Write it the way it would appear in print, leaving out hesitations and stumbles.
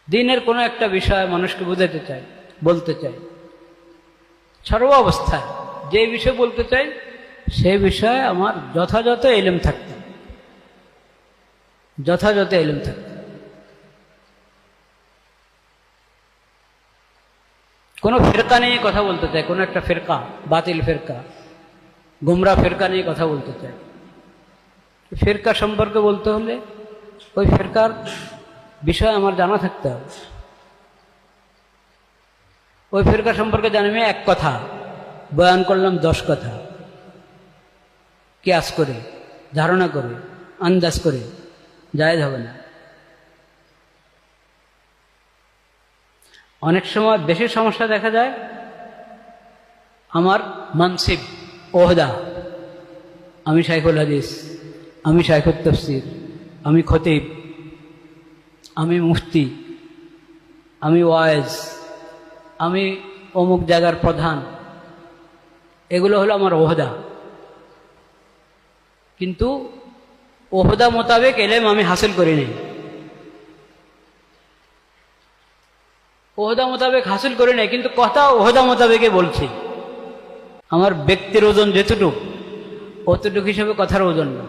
দিনের কোনো একটা বিষয় মানুষকে বোঝাতে চাই, বলতে চাই, সর্ব অবস্থায় যে বিষয় বলতে চাই সে বিষয়ে আমার যথাযথ ইলম থাকতে, যথাযথ ইলম থাকতে। কোনো ফেরকা নিয়ে কথা বলতে চাই, কোনো একটা ফেরকা, বাতিল ফেরকা, গুমরা ফেরকা নিয়ে কথা বলতে চাই। ফেরকা সম্পর্কে বলতে হলে ওই ফেরকার বিষয় আমার জানা থাকতে হবে। ওই ফেরকা সম্পর্কে জানি আমি এক কথা বয়ান করলাম 10 কথা, কিয়াস করে, ধারণা করে, আন্দাজ করে, জায়েজ হবে না। অনেক সময় বেশি সমস্যা দেখা যায় আমার মানসিব, ওহদা, আমি শাইখুল হাদিস, আমি শাইখুত তাফসীর, আমি খতিব, আমি মুফতি, আমি ওয়াইজ, আমি অমুক জায়গার প্রধান, এগুলো হলো আমার ওহদা। কিন্তু ওহদা মোতাবেক ইলম আমি হাসিল করিনি, ওহদা মোতাবেক হাসিল করি নাই, কিন্তু কথা ওহদা মোতাবেকে বলছি। আমার ব্যক্তির ওজন যেতটুক, অতটুকু হিসেবে কথার ওজন না।